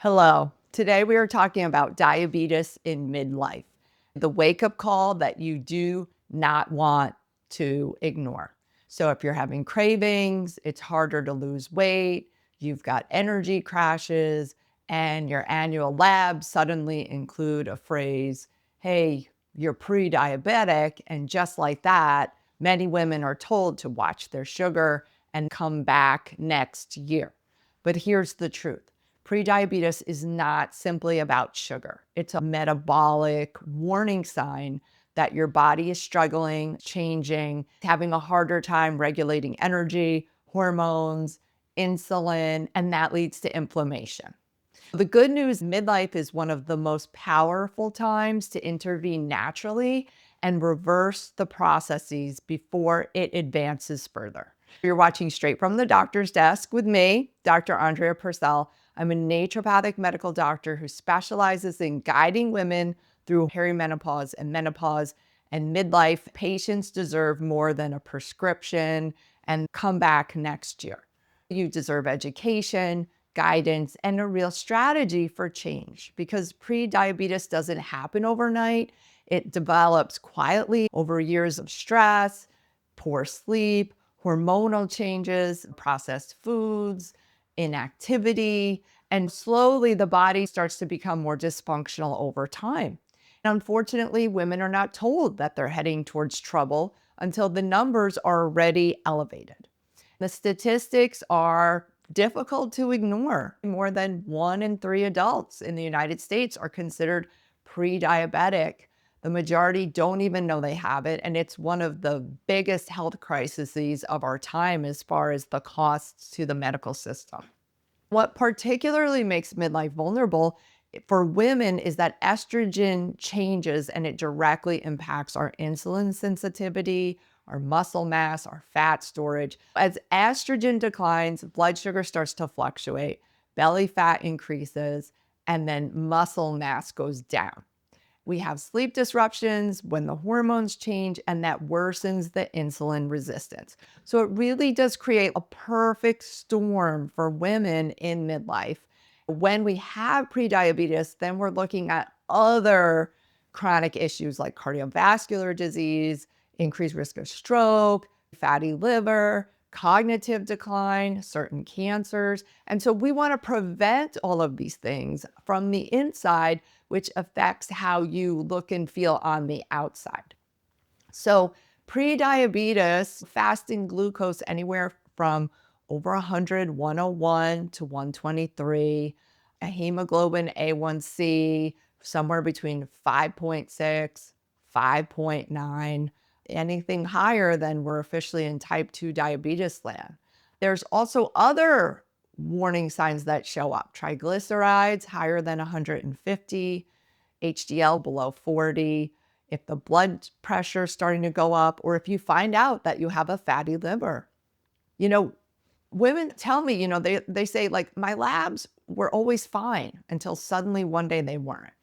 Hello. Today we are talking about diabetes in midlife, the wake up call that you do not want to ignore. So, if you're having cravings, it's harder to lose weight, you've got energy crashes, and your annual labs suddenly include a phrase, hey, you're pre diabetic. And just like that, many women are told to watch their sugar and come back next year. But here's the truth. Prediabetes is not simply about sugar. It's a metabolic warning sign that your body is struggling, changing, having a harder time regulating energy, hormones, insulin, and that leads to inflammation. The good news, midlife is one of the most powerful times to intervene naturally and reverse the processes before it advances further. You're watching Straight from the Doctor's Desk with me, Dr. Andrea Purcell. I'm a naturopathic medical doctor who specializes in guiding women through perimenopause and menopause and midlife. Patients deserve more than a prescription and come back next year. You deserve education, guidance, and a real strategy for change because pre-diabetes doesn't happen overnight. It develops quietly over years of stress, poor sleep, hormonal changes, processed foods, inactivity, and slowly the body starts to become more dysfunctional over time. And unfortunately, women are not told that they're heading towards trouble until the numbers are already elevated. The statistics are difficult to ignore. More than 1 in 3 adults in the United States are considered pre-diabetic. The majority don't even know they have it, and it's one of the biggest health crises of our time as far as the costs to the medical system. What particularly makes midlife vulnerable for women is that estrogen changes and it directly impacts our insulin sensitivity, our muscle mass, our fat storage. As estrogen declines, blood sugar starts to fluctuate, belly fat increases, and then muscle mass goes down. We have sleep disruptions when the hormones change, and that worsens the insulin resistance. So it really does create a perfect storm for women in midlife. When we have prediabetes, then we're looking at other chronic issues like cardiovascular disease, increased risk of stroke, fatty liver, cognitive decline, certain cancers. And so we want to prevent all of these things from the inside, which affects how you look and feel on the outside. So pre-diabetes, fasting glucose anywhere from over 100, 101 to 123, a hemoglobin A1C somewhere between 5.6, 5.9. Anything higher than we're officially in type 2 diabetes land. There's also other warning signs that show up. Triglycerides higher than 150, HDL below 40, if the blood pressure is starting to go up, or if you find out that you have a fatty liver. You know, women tell me, they say like, my labs were always fine until suddenly one day they weren't.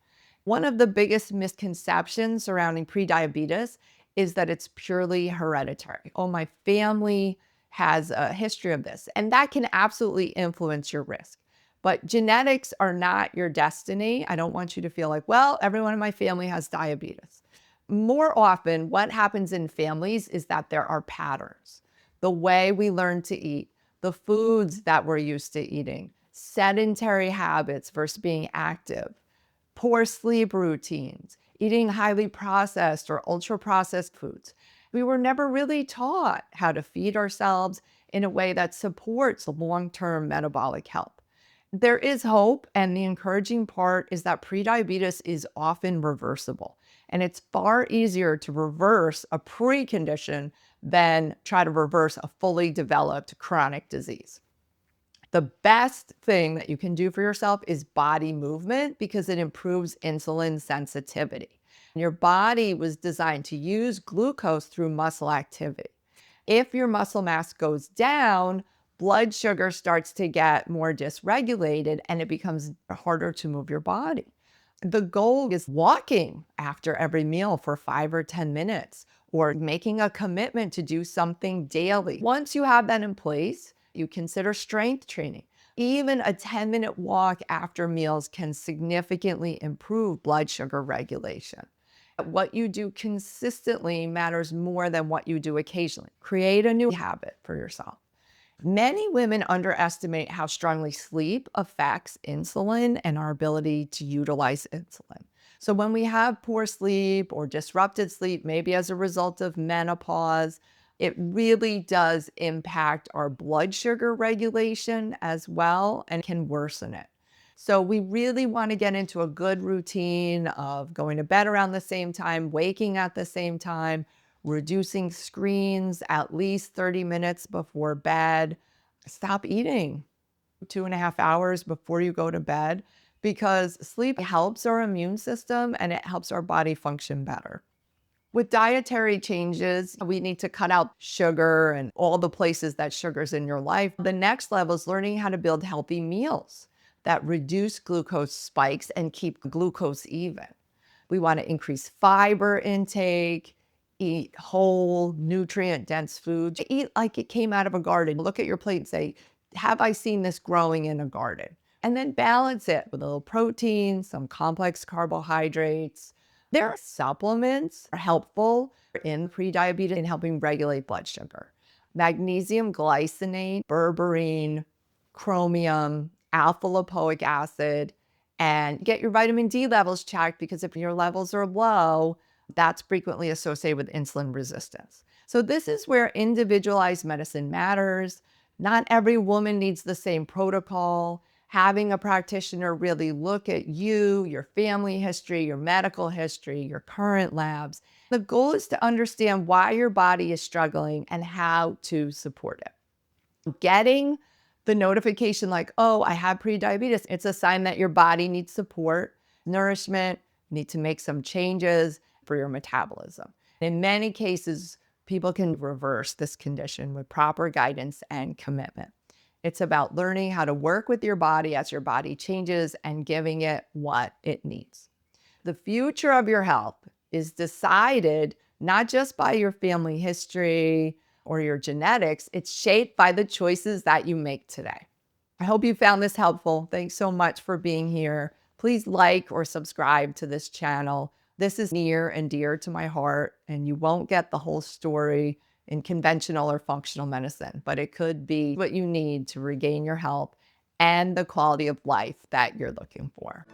One of the biggest misconceptions surrounding prediabetes is that it's purely hereditary. Oh, my family has a history of this, and that can absolutely influence your risk. But genetics are not your destiny. I don't want you to feel like, well, everyone in my family has diabetes. More often, what happens in families is that there are patterns. The way we learn to eat, the foods that we're used to eating, sedentary habits versus being active, poor sleep routines, eating highly processed or ultra processed foods. We were never really taught how to feed ourselves in a way that supports long-term metabolic health. There is hope, and the encouraging part is that prediabetes is often reversible, and it's far easier to reverse a precondition than try to reverse a fully developed chronic disease. The best thing that you can do for yourself is body movement because it improves insulin sensitivity. Your body was designed to use glucose through muscle activity. If your muscle mass goes down, blood sugar starts to get more dysregulated and it becomes harder to move your body. The goal is walking after every meal for 5 or 10 minutes or making a commitment to do something daily. Once you have that in place, you consider strength training. Even a 10-minute walk after meals can significantly improve blood sugar regulation. What you do consistently matters more than what you do occasionally. Create a new habit for yourself. Many women underestimate how strongly sleep affects insulin and our ability to utilize insulin. So, when we have poor sleep or disrupted sleep, maybe as a result of menopause, it really does impact our blood sugar regulation as well and can worsen it. So, we really want to get into a good routine of going to bed around the same time, waking at the same time, reducing screens at least 30 minutes before bed. Stop eating 2.5 hours before you go to bed because sleep helps our immune system and it helps our body function better. With dietary changes, we need to cut out sugar and all the places that sugar's in your life. The next level is learning how to build healthy meals that reduce glucose spikes and keep glucose even. We want to increase fiber intake, eat whole, nutrient-dense foods. Eat like it came out of a garden. Look at your plate and say, have I seen this growing in a garden? And then balance it with a little protein, some complex carbohydrates. There are supplements are helpful in prediabetes in helping regulate blood sugar. Magnesium glycinate, berberine, chromium, alpha lipoic acid, and get your vitamin D levels checked because if your levels are low, that's frequently associated with insulin resistance. So this is where individualized medicine matters. Not every woman needs the same protocol. Having a practitioner really look at you, your family history, your medical history, your current labs. The goal is to understand why your body is struggling and how to support it. Getting the notification like, oh, I have prediabetes, it's a sign that your body needs support, nourishment, need to make some changes for your metabolism. In many cases, people can reverse this condition with proper guidance and commitment. It's about learning how to work with your body as your body changes and giving it what it needs. The future of your health is decided not just by your family history or your genetics, it's shaped by the choices that you make today. I hope you found this helpful. Thanks so much for being here. Please like or subscribe to this channel. This is near and dear to my heart, and you won't get the whole story in conventional or functional medicine, but it could be what you need to regain your health and the quality of life that you're looking for.